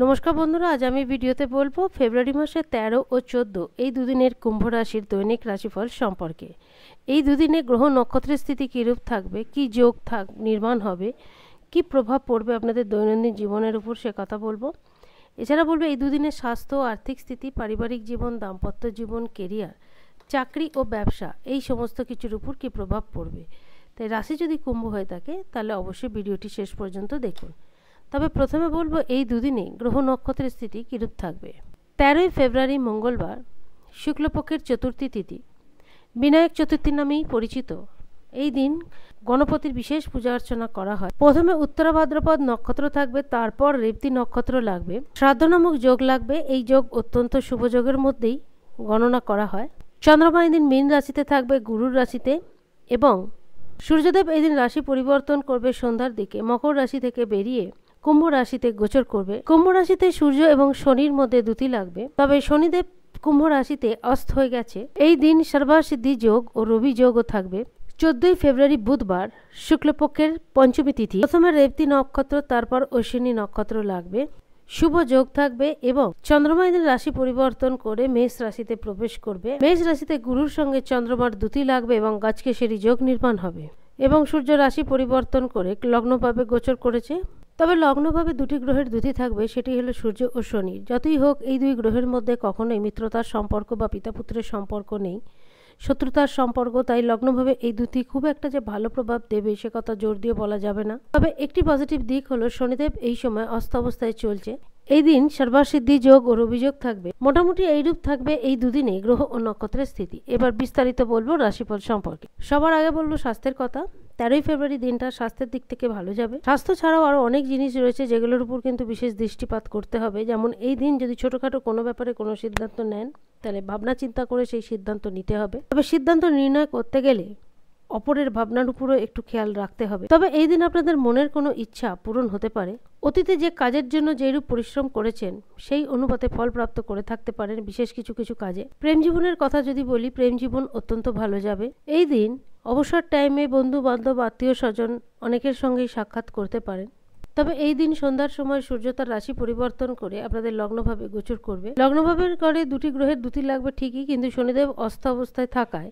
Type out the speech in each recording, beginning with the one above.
নমস্কার বন্ধুরা, আজ আমি ভিডিওতে বলবো ফেব্রুয়ারি মাসের 13 ও 14 এই দুদিনের কুম্ভ রাশির দৈনিক রাশিফল সম্পর্কে। এই দুদিনে গ্রহ নক্ষত্রের স্থিতি কীরূপ থাকবে, কি যোগ নির্মাণ হবে, কি প্রভাব পড়বে আপনাদের দৈনন্দিন জীবনের উপর, সে কথা বলবো। এছাড়া বলবো এই দুদিনের স্বাস্থ্য, আর্থিক স্থিতি, পারিবারিক জীবন, দাম্পত্য জীবন, কেরিয়ার, চাকরি ও ব্যবসা, এই সমস্ত কিছুর উপর কী প্রভাব পড়বে। তাই রাশি যদি কুম্ভ হয়ে থাকে তাহলে অবশ্যই ভিডিওটি শেষ পর্যন্ত দেখুন। তবে প্রথমে বলবো এই দুদিনে গ্রহ নক্ষত্রের স্থিতি কীরূপ থাকবে। 13 ফেব্রুয়ারি মঙ্গলবার, শুক্লপক্ষের চতুর্থী তিথি, বিনায়ক চতুর্থী নামেই পরিচিত। এই দিন গণপতির বিশেষ পূজা অর্চনা করা হয়। প্রথমে উত্তরা ভাদ্রপদ নক্ষত্র থাকবে, তারপর রেবতী নক্ষত্র লাগবে, শ্রাদ্ধ নামক যোগ লাগবে। এই যোগ অত্যন্ত শুভ যোগের মধ্যেই গণনা করা হয়। চন্দ্রমা এই দিন মীন রাশিতে থাকবে, গুরুর রাশিতে, এবং সূর্যদেব এই দিন রাশি পরিবর্তন করবে সন্ধ্যার দিকে, মকর রাশি থেকে বেরিয়ে কুম্ভ রাশিতে গোচর করবে। কুম্ভ রাশিতে সূর্য এবং শনির মধ্যে দুটি লাগবে, তবে শনিদেব কুম্ভ রাশিতে অস্ত হয়ে গেছে। এই দিন সর্বাসিদ্ধি যোগ ও রবি যোগও থাকবে। 14 ফেব্রুয়ারি বুধবার, শুক্লপক্ষের পঞ্চমী তিথি, প্রথমে রেবতী নক্ষত্র, তারপর অশ্বিনী নক্ষত্র লাগবে। শুভ যোগ থাকবে এবং চন্দ্রমা এদিন রাশি পরিবর্তন করে মেষ রাশিতে প্রবেশ করবে। মেষ রাশিতে গুরুর সঙ্গে চন্দ্রমার দুটি লাগবে এবং গাছকেশরী যোগ নির্মাণ হবে। এবং সূর্য রাশি পরিবর্তন করে লগ্নভাবে গোচর করেছে। তবে লগ্নভাবে দুটি গ্রহের দুটি থাকবে, সেটি হলো সূর্য ও শনি। যতই হোক এই দুই গ্রহের মধ্যে কখনোই মিত্রতার সম্পর্ক বা পিতাপুত্রের সম্পর্ক নেই, শত্রুতার সম্পর্ক। তাই লগ্নভাবে এই দুটি খুব একটা যে ভালো প্রভাব দেবে সে কথা জোর দিয়ে বলা যাবে না। তবে একটি পজিটিভ দিক হলো শনিদেব এই সময় অস্ত অবস্থায় চলছে। এই দিন সর্বাসিদ্ধি যোগ ও রবিযোগ থাকবে। মোটামুটি এইরূপ থাকবে এই দুদিনে গ্রহ ও নক্ষত্রের স্থিতি। এবার বিস্তারিত বলবো রাশিফল সম্পর্কে। সবার আগে বলবো স্বাস্থ্যের কথা। 13 ফেব্রুয়ারি দিনটা স্বাস্থ্যের দিক থেকে ভালো যাবে। স্বাস্থ্য ছাড়াও আরও অনেক জিনিস রয়েছে যেগুলোর উপর কিন্তু বিশেষ দৃষ্টিপাত করতে হবে। যেমন এই দিন যদি ছোটোখাটো কোনো ব্যাপারে কোনো সিদ্ধান্ত নেন তাহলে ভাবনা চিন্তা করে সেই সিদ্ধান্ত নিতে হবে। তবে সিদ্ধান্ত নির্ণয় করতে গেলে অপরের ভাবনার উপরও একটু খেয়াল রাখতে হবে। তবে এই দিন আপনাদের মনের কোনো ইচ্ছা পূরণ হতে পারে। অতীতে যে কাজের জন্য যেরূপ পরিশ্রম করেছেন সেই অনুপাতে ফল প্রাপ্ত করে থাকতে পারেন বিশেষ কিছু কিছু কাজে। প্রেম জীবনের কথা যদি বলি, প্রেম জীবন অত্যন্ত ভালো যাবে। এই দিন অবসর টাইমে বন্ধু বান্ধব, আত্মীয় স্বজন অনেকের সঙ্গেই সাক্ষাৎ করতে পারেন। তবে এই দিন সন্ধ্যার সময় সূর্য তার রাশি পরিবর্তন করে আপনাদের লগ্নভাবে গোচর করবে। লগ্নভাবের ঘরে দুটি গ্রহের দুটি লাগবে ঠিকই, কিন্তু শনিদেব অস্ত অবস্থায় থাকায়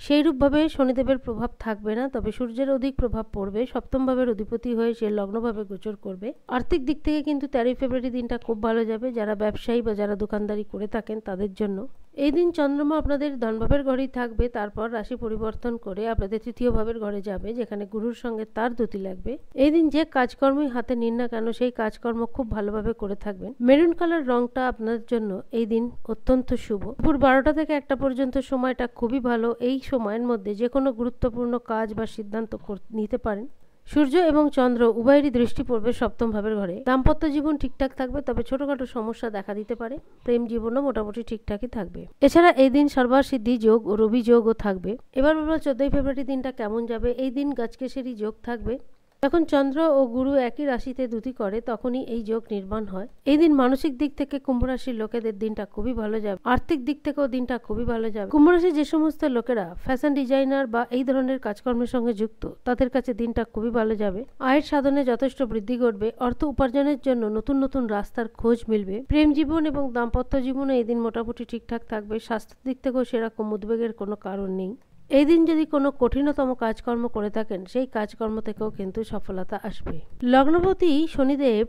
সেইরূপভাবে শনিদেবের প্রভাব থাকবে না। তবে সূর্যের অধিক প্রভাব পড়বে। সপ্তম ভাবের অধিপতি হয়ে সে লগ্নভাবে গোচর করবে। আর্থিক দিক থেকে কিন্তু 13 ফেব্রুয়ারি দিনটা খুব ভালো যাবে। যারা ব্যবসায়ী বা যারা দোকানদারি করে থাকেন তাদের জন্য এই দিন চন্দ্রমা আপনাদের ধনভাবের ঘরেই থাকবে, তারপর রাশি পরিবর্তন করে আপনাদের তৃতীয় ভাবের ঘরে যাবে, যেখানে গুরুর সঙ্গে তার দুটি লাগবে। এই দিন যে কাজকর্মই হাতে নিন না কেন সেই কাজকর্ম খুব ভালোভাবে করে থাকবেন। মেরুন কালার রংটা আপনার জন্য এই দিন অত্যন্ত শুভ। দুপুর 12টা থেকে 1টা পর্যন্ত সময়টা খুবই ভালো। এই সময়ের মধ্যে যে কোনো গুরুত্বপূর্ণ কাজ বা সিদ্ধান্ত নিতে পারেন। সূর্য এবং চন্দ্র উভয়েরই দৃষ্টি পড়বে সপ্তম ভাবের ঘরে। দাম্পত্য জীবন ঠিকঠাক থাকবে, তবে ছোটখাটো সমস্যা দেখা দিতে পারে। প্রেম জীবনও মোটামুটি ঠিকঠাকই থাকবে। এছাড়া এই দিন সর্বাসিদ্ধি যোগ ও রবি যোগও থাকবে। এবার বলবো 14 ফেব্রুয়ারি দিনটা কেমন যাবে। এই দিন গাছকেশরী যোগ থাকবে। যখন চন্দ্র ও গুরু একই রাশিতে দুটি করে তখনই এই যোগ নির্মাণ হয়। এই দিন মানসিক দিক থেকে কুম্ভ রাশির লোকেদের দিনটা খুবই ভালো যাবে। আর্থিক দিক থেকেও দিনটা খুবই ভালো যাবে। কুম্ভ রাশির যে সমস্ত লোকেরা ফ্যাশন ডিজাইনার বা এই ধরনের কাজকর্মের সঙ্গে যুক্ত তাদের কাছে দিনটা খুবই ভালো যাবে। আয়ের সাধনে যথেষ্ট বৃদ্ধি ঘটবে। অর্থ উপার্জনের জন্য নতুন নতুন রাস্তার খোঁজ মিলবে। প্রেম জীবন এবং দাম্পত্য জীবনে এই দিন মোটামুটি ঠিকঠাক থাকবে। স্বাস্থ্যের দিক থেকেও সেরকম উদ্বেগের কোনো কারণ নেই। এই দিন যদি কোনো কঠিনতম কাজকর্ম করে থাকেন সেই কাজকর্ম থেকেও কিন্তু সফলতা আসবে। লগ্নপতি শনিদেব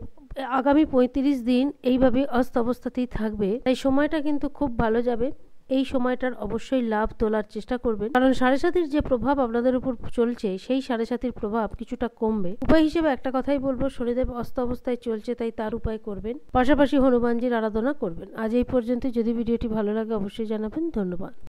আগামী 35 দিন এইভাবে অস্ত অবস্থাতেই থাকবে। তাই সময়টা কিন্তু খুব ভালো যাবে। এই সময়টার অবশ্যই লাভ তোলার চেষ্টা করবেন, কারণ 7.5-র যে প্রভাব আপনাদের উপর চলছে সেই 7.5-র প্রভাব কিছুটা কমবে। উপায় হিসেবে একটা কথাই বলবো, শনিদেব অস্ত অবস্থায় চলছে তাই তার উপায় করবেন, পাশাপাশি হনুমানজির আরাধনা করবেন। আজ এই পর্যন্ত। যদি ভিডিওটি ভালো লাগে অবশ্যই জানাবেন। ধন্যবাদ।